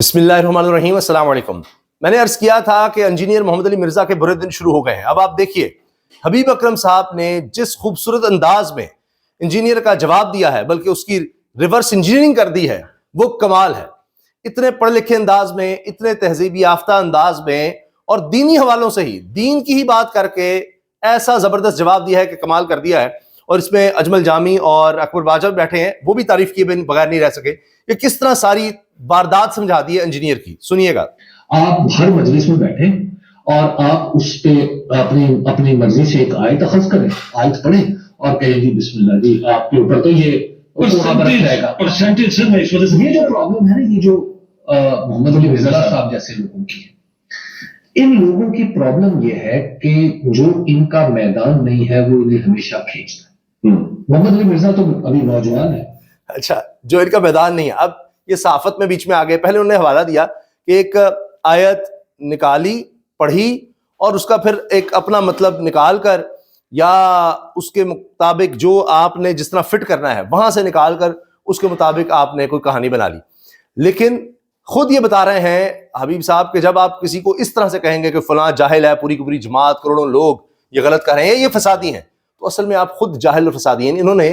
بسم اللہ الرحمن الرحیم، السلام علیکم۔ میں نے عرض کیا تھا کہ انجینئر محمد علی مرزا کے برے دن شروع ہو گئے ہیں۔ اب آپ دیکھیے حبیب اکرم صاحب نے جس خوبصورت انداز میں انجینئر کا جواب دیا ہے، بلکہ اس کی ریورس انجینئرنگ کر دی ہے، وہ کمال ہے۔ اتنے پڑھے لکھے انداز میں، اتنے تہذیب یافتہ انداز میں، اور دینی حوالوں سے ہی، دین کی ہی بات کر کے ایسا زبردست جواب دیا ہے کہ کمال کر دیا ہے۔ اور اس میں اجمل جامی اور اکبر باجوہ بیٹھے ہیں، وہ بھی تعریف کیے بغیر نہیں رہ سکے کہ کس طرح ساری واردات سمجھا دی ہے انجینئر کی۔ سنیے گا۔ آپ ہر مجلس میں بیٹھیں اور آپ اس پہ اپنی مرضی سے ایک آیت اخذ کریں، آیت پڑھیں اور کہیں جی بسم اللہ جی، آپ کے اوپر تو یہ پرسنٹیج سے میں اس وجہ سے یہ جو پرابلم ہے نا، یہ جو محمد علی مرزا صاحب جیسے لوگوں کی ہے، ان لوگوں کی پرابلم یہ ہے کہ جو ان کا میدان نہیں ہے وہ انہیں ہمیشہ کھینچتا ہے۔ محمد علی مرزا تو ابھی نوجوان ہے۔ اچھا، جو ان کا میدان نہیں ہے، اب یہ صحافت میں بیچ میں آ گئے۔ پہلے انہوں نے حوالہ دیا کہ ایک آیت نکالی، پڑھی، اور اس کا پھر ایک اپنا مطلب نکال کر یا اس کے مطابق جو آپ نے جس طرح فٹ کرنا ہے وہاں سے نکال کر اس کے مطابق آپ نے کوئی کہانی بنا لی۔ لیکن خود یہ بتا رہے ہیں حبیب صاحب کہ جب آپ کسی کو اس طرح سے کہیں گے کہ فلاں جاہل ہے، پوری کی پوری جماعت، کروڑوں لوگ یہ غلط کر رہے ہیں، یہ فسادی ہیں، تو اصل میں آپ خود جاہل اور فسادی ہیں۔ انہوں نے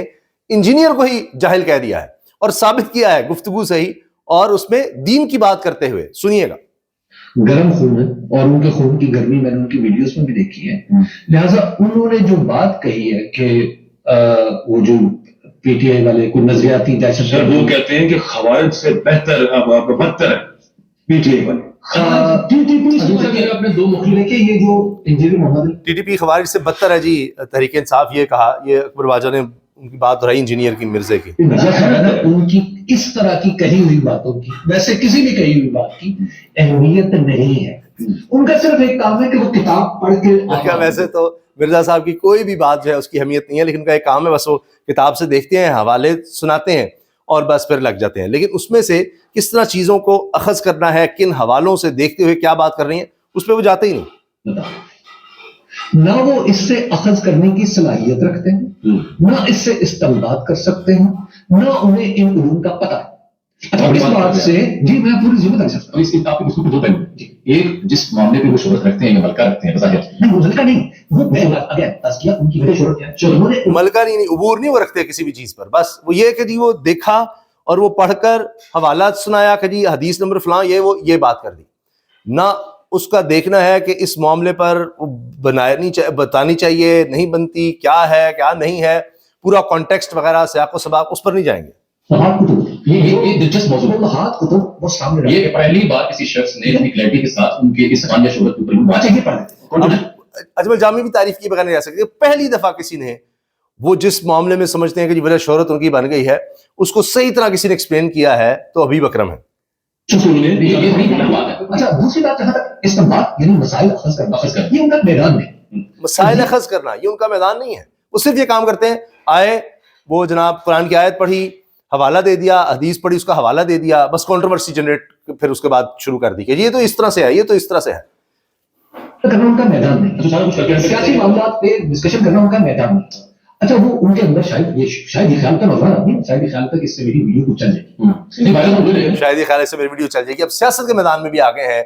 انجینئر کو ہی جاہل کہہ دیا ہے اور ثابت کیا ہے گفتگو سے ہی، اور اس میں دین کی بات کرتے ہوئے۔ سنیے گا۔ گرم خون ہے اور ان کے خون کی گرمی میں نے ان کی ویڈیوز میں بھی دیکھی ہے، لہٰذا انہوں نے جو بات کہی ہے کہ وہ جو پی ٹی آئی والے کوئی نظریاتی دہشت گرد، وہ کہتے ہیں کہ خوارج سے بہتر بدتر ہے پی ٹی آئی والے۔ اپنے دو مخلے کے یہ جو انجینئر محمد ٹی ٹی پی خوارج سے بدتر ہے جی، تحریک انصاف یہ کہا، یہ اکبر باجوہ نے ان کی بات دہرائی انجینئر کی، مرزے کی۔ ان کی اس طرح کی کہی ہوئی باتوں کی، ویسے کسی بھی کہی ہوئی بات کی اہمیت نہیں ہے۔ ان کا صرف ایک کام ہے کہ وہ کتاب پڑھ کے، ویسے تو مرزا صاحب کی کوئی بھی بات جو ہے اس کی اہمیت نہیں ہے، لیکن ان کا ایک کام ہے بس وہ کتاب سے دیکھتے ہیں، حوالے سناتے ہیں اور بس پھر لگ جاتے ہیں۔ لیکن اس میں سے کس طرح چیزوں کو اخذ کرنا ہے، کن حوالوں سے دیکھتے ہوئے کیا بات کر رہی ہیں، اس پہ وہ جاتے ہی نہیں۔ نہ وہ اس سے اخذ کرنے کی صلاحیت رکھتے ہیں، نہ اس سے استنباط کر سکتے ہیں، نہ انہیں ان علوم کا پتہ ہے۔ اس بات سے جی میں پوری ذمہ داری سے اس کتاب کے دو پہلو، ایک جس معاملے پہ وہ شہرت رکھتے ہیں یا ملکہ رکھتے ہیں، نہیں وہ ملکہ نہیں، وہ تزکیہ ان کی شہرت ہے، ملکہ نہیں، عبور نہیں وہ رکھتے کسی بھی چیز پر، بس وہ یہ کہ جی وہ دیکھا اور وہ پڑھ کر حوالات سنایا کہ جی حدیث نمبر فلاں، یہ بات کر دی، نہ اس کا دیکھنا ہے کہ اس معاملے پر بتانی چاہیے، نہیں بنتی، کیا ہے کیا نہیں ہے، پورا کانٹیکسٹ وغیرہ سیاق و سباق اس پر نہیں جائیں گے۔ یہ دلچسپ موضوع، یہ پہلی بار کسی شخص نے اپنی کلیئرٹی کے ساتھ ان کے اس خانیہ شہرت کے اوپر اجمل جامی بھی تعریف کی بغیر نہیں رہ سکتے۔ پہلی دفعہ کسی نے وہ جس معاملے میں سمجھتے ہیں کہ جی وجہ شہرت ان کی بن گئی ہے، اس کو صحیح طرح کسی نے ایکسپلین کیا ہے تو حبیب اکرم ہے۔ اچھا دوسری بات جہاں تک استنباط یعنی مسائل اخذ کرنا، یہ ان کا میدان نہیں، مسائل اخذ کرنا یہ ان کا میدان نہیں ہے۔ وہ صرف یہ کام کرتے ہیں، آئے وہ جناب قرآن کی آیت پڑھی، حوالہ دے دیا، حدیث پڑھی، اس کا حوالہ دے دیا، بس کنٹروورسی جنریٹ پھر اس کے بعد شروع کر دی کہ یہ تو اس طرح سے ہے، یہ تو اس طرح سے ہے۔ کرنا ان کا میدان نہیں، سیاسی معاملات پہ ڈسکشن کرنا ان کا میدان نہیں۔ اچھا وہ ان کے اندر شاید یہ خیال کا نوجوان آدمی، شاید یہ خیال تھا کہ اس سے میری ویڈیو کو چل جائے گی، شاید یہ خیال سے میری ویڈیو چل جائے گی۔ اب سیاست کے میدان میں بھی آگے ہیں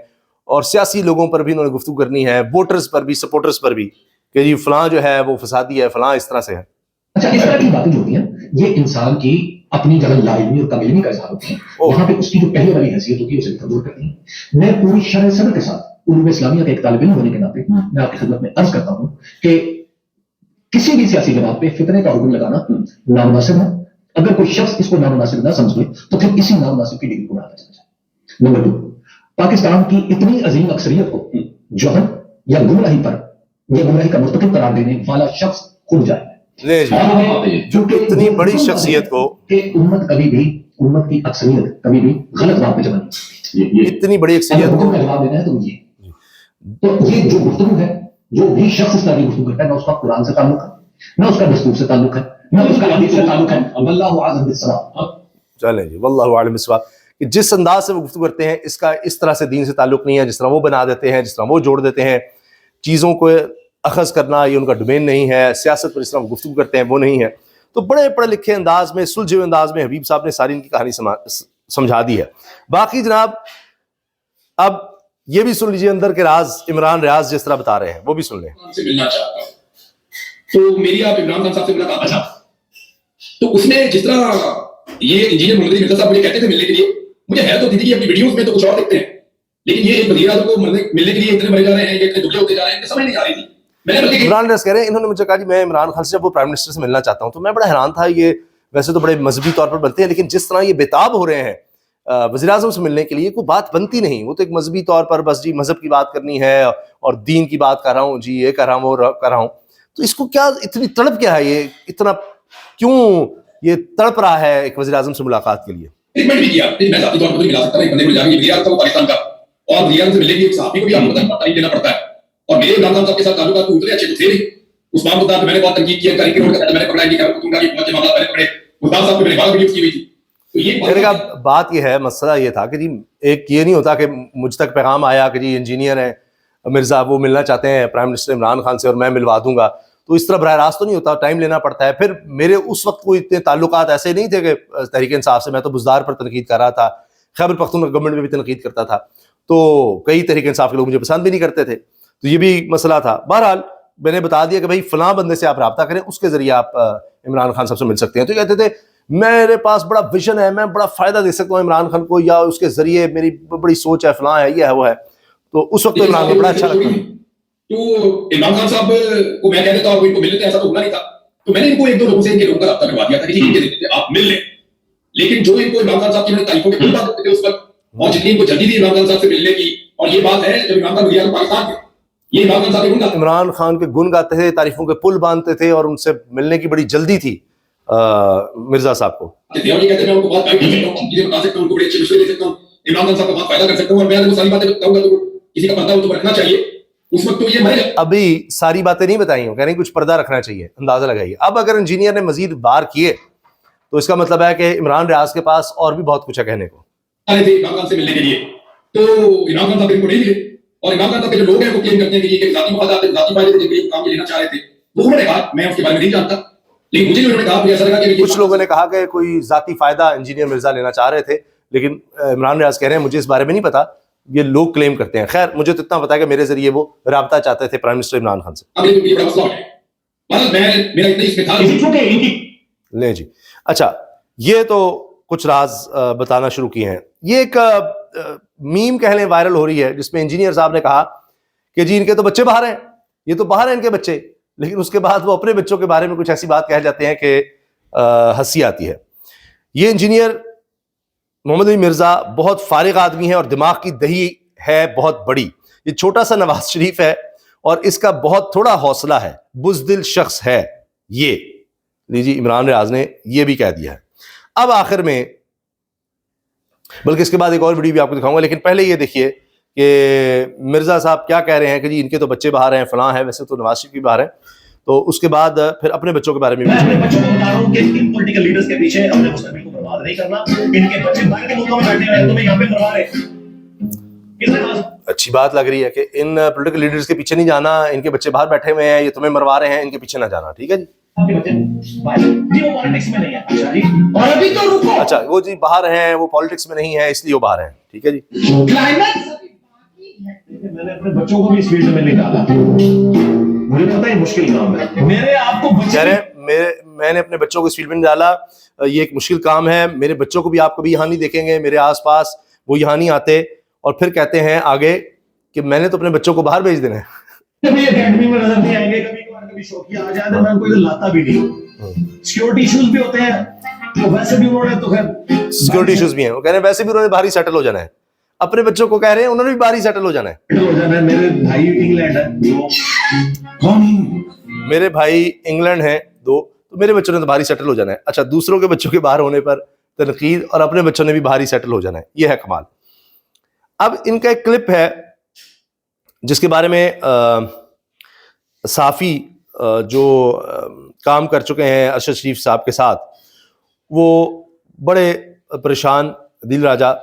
اور سیاسی لوگوں پر بھی انہوں نے گفتگو کرنی ہے، ووٹرز پر بھی، سپورٹرز پر بھی، کہ جی فلاں جو ہے وہ فسادی ہے، فلاں اس طرح سے ہے۔ اچھا اس طرح کی باتیں جو ہوتی ہیں یہ انسان کی اپنی جگہ لا علمی اور کم علمی کا اظہار ہوتی ہے، وہاں پہ اس کی جو پہلے والی حیثیت ہوتی ہے اسے کمزور کرتی ہے۔ میں پوری شرح صدر کے ساتھ علوم اسلامیہ کا ایک طالب علم ہونے کے ناطے میں آپ کی خدمت میں عرض کرتا ہوں کہ کسی بھی سیاسی جماعت پہ فتنے کا حکم لگانا نامناسب ہے۔ اگر کوئی شخص اس کو نامناسب نہ سمجھے تو پھر اسی نامناسب کی ڈگری کو ڈالنا چاہتا ہے۔ نمبر 2، پاکستان کی اتنی عظیم اکثریت کو جہل یا گمراہی پر یا گمراہی کا مرتکب قرار دینے والا شخص خود جائے، جو اتنی بڑی شخصیت کو کہ امت کی اکثریت کبھی بھی غلط بات پہ جمع نہیں، اتنی بڑی اکثریت کو جواب دینا ہے تو یہ جو گفتگو ہے، جو بھی شخص اس طرح کی گفتگو کرتا ہے، نہ اس کا قرآن سے تعلق ہے، نہ اس کا دستور سے تعلق ہے، نہ اس کا حدیث سے تعلق ہے، واللہ اعلم بالصواب۔ چلیں جی، واللہ اعلم بالصواب، کہ جس انداز سے وہ گفتگو کرتے ہیں اس کا اس طرح سے دین سے تعلق نہیں ہے، جس طرح وہ بنا دیتے ہیں، جس طرح وہ جوڑ دیتے ہیں چیزوں کو اخذ کرنا، یہ ان کا ڈومین نہیں ہے۔ سیاست پر اس طرح گفتگو کرتے ہیں وہ نہیں ہے۔ تو بڑے پڑھے لکھے انداز میں، سلجھے ہوئے انداز میں حبیب صاحب نے ساری ان کی کہانی سمجھا دی ہے۔ باقی جناب اب یہ بھی سن لیجیے اندر کے راز عمران ریاض جس طرح بتا رہے ہیں وہ بھی سن لیں. سے ملنا چاہتا ہوں تو میری آپ عمران خان صاحب سے ملاقات اچھا تو اس میں جس طرح یہ انجینئر محمد مرزا صاحب مجھے کہتے تھے ملنے کے لیے مجھے حیرت ہوتی تھی کہ اپنی ویڈیوز میں تو کچھ اور دیکھتے ہیں لیکن یہ ایک وزیر اعظم کو ملنے کے لیے اتنے مرے جا رہے ہیں یہ اتنے دبلے ہوتے جا رہے ہیں سمجھ نہیں آ رہی تھی. میں نے عمران ریاض کہہ رہے ہیں انہوں نے مجھے کہا کہ میں عمران خان سے جب وہ پرائم منسٹر سے ملنا چاہتا ہوں تو میں بڑا حیران تھا. یہ ویسے تو بڑے مذہبی طور پر بنتے ہیں لیکن جس طرح یہ بےتاب ہو رہے ہیں وزیر اعظم سے ملنے کے لیے کوئی بات بنتی نہیں. وہ تو ایک مذہبی طور پر بس جی مذہب کی بات کرنی ہے اور دین کی بات کر رہا ہوں جی یہ کر رہا ہوں وہ کر رہا ہوں. تو اس کو کیا اتنی تڑپ کیا ہے یہ اتنا کیوں یہ تڑپ رہا ہے ایک وزیر اعظم سے ملاقات کے لیے. ٹریٹمنٹ بھی کیا میں ذاتی طور پر ملا سکتا ہوں ایک بندے کو جانے وزیر اعظم پاکستان کا اور وزیر اعظم سے ملنے کے ایک صحافی کو بھی آپ کو ٹائم دینا پڑتا ہے اور میرے عمران خان صاحب کے ساتھ تعلقات تو اتنے اچھے تو تھے نہیں. عثمان مختار میں نے بہت تنقید کیا کاری کروڑ کا میں نے پکڑا نہیں کر دوں گا کہ بہت سے معاملات میں نے پکڑے عثمان صاحب کو میں نے بات ویڈیوز کی ہوئی تھی. تو یہ میرے کا بات یہ ہے مسئلہ یہ تھا کہ جی ایک یہ نہیں ہوتا کہ مجھ تک پیغام آیا کہ جی انجینئر ہیں مرزا وہ ملنا چاہتے ہیں پرائم منسٹر عمران خان سے اور میں ملوا دوں گا. تو اس طرح براہ راست تو نہیں ہوتا ٹائم لینا پڑتا ہے. پھر میرے اس وقت کوئی اتنے تعلقات ایسے نہیں تھے کہ تحریک انصاف سے میں تو بزدار پر تنقید کر رہا تھا خیبر پختونخوا گورنمنٹ میں بھی تنقید کرتا تھا تو کئی تحریک انصاف کے لوگ مجھے پسند بھی نہیں کرتے تھے تو یہ بھی مسئلہ تھا. بہرحال میں نے بتا دیا کہ بھائی فلاں بندے سے آپ رابطہ کریں اس کے ذریعے آپ عمران خان صاحب سے مل سکتے ہیں. تو کہتے تھے میرے پاس بڑا ویژن ہے میں بڑا فائدہ دے سکتا ہوں عمران خان کو یا اس کے ذریعے میری بڑی سوچ ہے فلاں ہے یہ ہے وہ ہے. تو اس وقت عمران خان بڑا اچھا لگتا ہے. تو عمران خان صاحب کو میں کہہ دیتا ہوں ان کو مل لیتے ایسا تو ہونا نہیں تھا. تو میں نے ان کو ایک دو لوگوں سے ان کے لوگوں کا رابطہ کروا دیا تھا کہ جی ان کے ذریعے آپ مل لیں. لیکن جو ان کو عمران خان صاحب کی تعریفوں کے پھول باندھتے تھے اس وقت اور جتنی ان کو جلدی تھی عمران خان صاحب سے ملنے کی اور یہ بات ہے جب عمران خان وزیر اعظم پاکستان کے یہ عمران خان صاحب کے گن گاتے عمران خان کے گن گاتے تھے تعریفوں کے پل باندھتے تھے اور ان سے ملنے کی بڑی جلدی تھی مرزا صاحب کو. اور یہ کہتے ہیں میں ان کو بہت گائیڈ کر سکتا ہوں چیزیں بتا سکتا ہوں ان کو بڑے اچھے مشورے دے سکتا ہوں عمران خان صاحب کا بہت فائدہ کر سکتا ہوں اور میں وہ ساری باتیں بتاؤں گا تو کسی کا پردہ ہو تو رکھنا چاہیے. اس وقت تو یہ مرے ابھی ساری باتیں نہیں بتائی ہوں کہہ رہے ہیں کچھ پردہ رکھنا چاہیے اندازہ لگائیے. اب اگر انجینئر نے مزید بار کیے تو اس کا مطلب ہے کہ عمران ریاض کے پاس اور بھی بہت کچھ ہے کہنے کو. آئے تھے عمران خان سے ملنے کے لیے تو عمران خان صاحب ان کو نہیں ملے اور عمران خان صاحب کے جو لوگ ہیں وہ کلیم کرتے ہیں کہ یہ ذاتی مفادات ذاتی فائدے کے لیے کام لینا چاہ رہے تھے. وہ انہوں نے کہا میں اس کے بارے میں نہیں جانتا لیکن مجھے انہوں نے کہا مجھے ایسا لگا کہ کچھ لوگوں نے کہا کہ کوئی ذاتی فائدہ انجینئر مرزا لینا چاہ رہے تھے لیکن عمران ریاض کہہ رہے ہیں مجھے اس بارے میں نہیں پتا یہ لوگ کلیم کرتے ہیں. خیر مجھے تو اتنا پتا ہے کہ میرے ذریعے وہ رابطہ چاہتے تھے پرائم منسٹر عمران خان سے. اب یہ بڑا مسئلہ ہے مطلب میرا اتنا اس میں تھا لیں جی. اچھا یہ تو کچھ راز بتانا شروع کیے ہیں. یہ ایک میم کہہ لیں وائرل ہو رہی ہے جس میں انجینئر صاحب نے کہا کہ جی ان کے تو بچے باہر ہیں یہ تو باہر ہیں ان کے بچے لیکن اس کے بعد وہ اپنے بچوں کے بارے میں کچھ ایسی بات کہہ جاتے ہیں کہ ہنسی آتی ہے. یہ انجینئر محمد علی مرزا بہت فارغ آدمی ہے اور دماغ کی دہی ہے بہت بڑی. یہ چھوٹا سا نواز شریف ہے اور اس کا بہت تھوڑا حوصلہ ہے بزدل شخص ہے یہ. لیجیے عمران ریاض نے یہ بھی کہہ دیا ہے. اب آخر میں بلکہ اس کے بعد ایک اور ویڈیو بھی آپ کو دکھاؤں گا لیکن پہلے یہ دیکھیے کہ مرزا صاحب کیا کہہ رہے ہیں کہ جی ان کے تو بچے باہر ہیں فلاں ہیں ویسے تو نواز شریف بھی باہر ہیں. تو اس کے بعد پھر اپنے بچوں کے بارے میں میں اپنے بچوں کو بتا رہا ہوں کہ ان پولیٹیکل لیڈرز کے پیچھے اپنے مستقبل کو برباد نہیں کرنا. ان کے بچے باہر کے ملکوں میں بیٹھے ہوئے ہیں تمہیں یہاں پہ مروا رہے ہیں. اچھی بات لگ رہی ہے کہ ان پولیٹیکل لیڈرز کے پیچھے نہیں جانا ان کے بچے باہر بیٹھے ہوئے ہیں یہ تمہیں مروا رہے ہیں ان کے پیچھے نہ جانا. ٹھیک ہے جی جی وہ پالیٹکس میں نہیں ہے. اچھا جی اور ابھی تو رکو اچھا وہ جی باہر ہیں وہ پالیٹکس میں نہیں ہے اس لیے وہ باہر ہیں. ٹھیک ہے جی. میں نے اپنے بچوں کو بھی اس فیلڈ میں نہیں ڈالا. مجھے پتا ہے مشکل کام ہے. میرے آپ کو کہہ رہے ہیں میں نے اپنے بچوں کو اس فیلڈ میں نہیں ڈالا یہ ایک مشکل کام ہے. میرے بچوں کو بھی آپ کبھی یہاں نہیں دیکھیں گے میرے آس پاس وہ یہاں نہیں آتے. اور پھر کہتے ہیں آگے کہ میں نے تو اپنے بچوں کو باہر بھیج دینا ہے. کبھی اکیڈمی میں نظر نہیں آئیں گے کبھی شوقیہ آ جائے تو میں ان کو ادھر لاتا بھی نہیں. سیکورٹی ایشوز بھی ہوتے ہیں تو ویسے بھی انہوں نے تو خیر سیکورٹی ایشوز بھی ہیں وہ کہہ رہے ہیں ویسے بھی انہوں نے باہر ہی سیٹل ہو جانا ہے. اپنے بچوں کو کہہ رہے ہیں انہوں نے بھی باہر ہی سیٹل ہو جانا ہے. میرے بھائی انگلینڈ ہے میرے بھائی انگلینڈ ہیں 2 تو میرے بچوں نے تو باہر ہی سیٹل ہو جانا ہے. اچھا دوسروں کے بچوں کے باہر ہونے پر تنقید اور اپنے بچوں نے بھی باہر ہی سیٹل ہو جانا ہے. یہ ہے کمال. اب ان کا ایک کلپ ہے جس کے بارے میں صحافی جو کام کر چکے ہیں ارشد شریف صاحب کے ساتھ وہ بڑے پریشان دل راجہ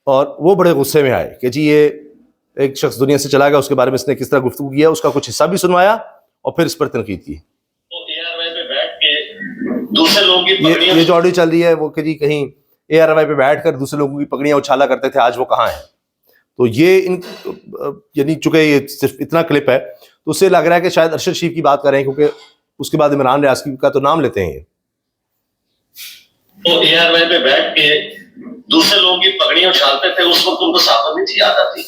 اور وہ بڑے غصے میں آئے کہ جی یہ ایک شخص دنیا سے چلا گیا اس کے بارے میں اس نے کس طرح گفتگو کیا اس کا کچھ حصہ بھی سنوایا اور پھر اس پر تنقید کی. یہ جو آڈیو چل رہی ہے وہ کہ جی کہیں ARY پہ بیٹھ کر دوسرے لوگوں کی پگڑیاں اچھالا کرتے تھے آج وہ کہاں ہیں. تو یہ یعنی چونکہ یہ صرف اتنا کلپ ہے تو اس سے لگ رہا ہے کہ شاید ارشد شریف کی بات کر رہے ہیں، کیونکہ اس کے بعد عمران ریاض کا تو نام لیتے ہیں یہ. تو اے آر وائی پہ بیٹھ کے دوسرے لوگوں کی پگڑیاں اچھالتے تھے، اس وقت ان کو صافت نہیں تھی، یاد آتی.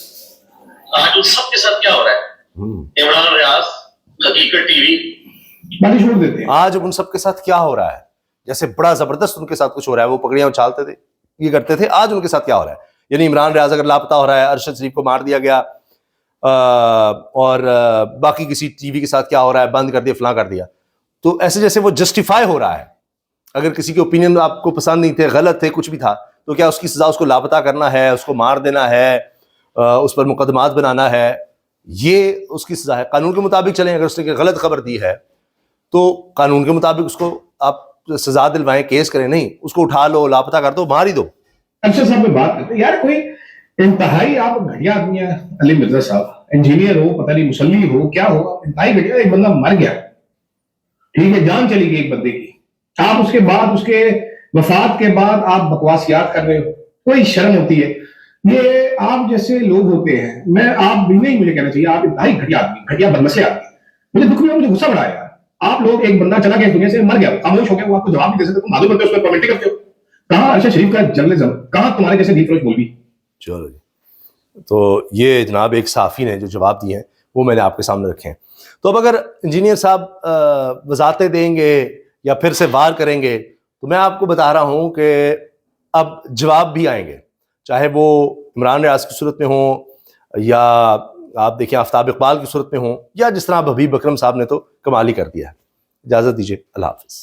آج ان سب کے ساتھ کیا ہو رہا ہے؟ عمران ریاض، حقیقت ٹی وی، باقی چھوڑ دیتے ہیں. آج ان سب کے ساتھ کیا ہو رہا ہے؟ جیسے بڑا زبردست ان کے ساتھ کچھ ہو رہا ہے، وہ پگڑیاں اچھالتے تھے، یہ کرتے تھے، آج ان کے ساتھ کیا ہو رہا ہے؟ یعنی عمران ریاض اگر لاپتہ ہو رہا ہے، ارشد شریف کو مار دیا گیا، اور باقی کسی ٹی وی کے ساتھ کیا ہو رہا ہے، بند کر دیا، فلاں کر دیا، تو ایسے جیسے وہ جسٹیفائی ہو رہا ہے. اگر کسی کے اوپینین آپ کو پسند نہیں تھے، غلط تھے، کچھ بھی تھا، تو کیا اس کی سزا اس کو لاپتہ کرنا ہے، اس کو مار دینا ہے، اس پر مقدمات بنانا ہے؟ یہ اس کی سزا ہے. قانون کے مطابق چلیں. اگر اس نے غلط خبر دی ہے تو قانون کے مطابق اس کو آپ سزا دلوائیں، کیس کریں، نہیں اس کو اٹھا لو، لاپتہ کر دو، مار ہی دو. ارشد صاحب پہ بات کرتے ہیں یار، کوئی انتہائی آپ گھٹیا آدمی ہے. علی مرزا صاحب انجینئر ہو، پتہ نہیں مسلی ہو، کیا ہو، انتہائی گھٹیا. ایک بندہ مر گیا، ٹھیک ہے، جان چلی گئی ایک بندے کی، آپ اس کے بعد، اس کے وفات کے بعد آپ بکواسیات کر رہے ہو. کوئی شرم ہوتی ہے؟ یہ آپ جیسے لوگ ہوتے ہیں، میں آپ بھی نہیں، مجھے کہنا چاہیے آپ انتہائی گھٹیا آدمی، گھٹیا بدمسے آدمی. مجھے دکھ بھی ہوا، مجھے غصہ بڑا آیا. آپ لوگ، ایک بندہ چلا گیا دنیا سے، مر گیا، خاموش ہو گیا، وہ آپ کو جواب نہیں دے سکتے، معلوم کرتے ہو، اس پہ کمنٹری کرتے ہو. کہاں ارشد شریف کا جرنلزم؟ کہاں تمہارے جیسے دین فروش مولوی؟ چلو جی، تو یہ جناب ایک صحافی نے جو جواب دیے ہیں وہ میں نے آپ کے سامنے رکھے ہیں. تو اب اگر انجینئر صاحب وضاحتیں دیں گے یا پھر سے وار کریں گے تو میں آپ کو بتا رہا ہوں کہ اب جواب بھی آئیں گے، چاہے وہ عمران ریاض کی صورت میں ہوں، یا آپ دیکھیں آفتاب اقبال کی صورت میں ہوں، یا جس طرح اب حبیب اکرم صاحب نے تو کمال ہی کر دیا ہے. اجازت دیجیے، اللہ حافظ.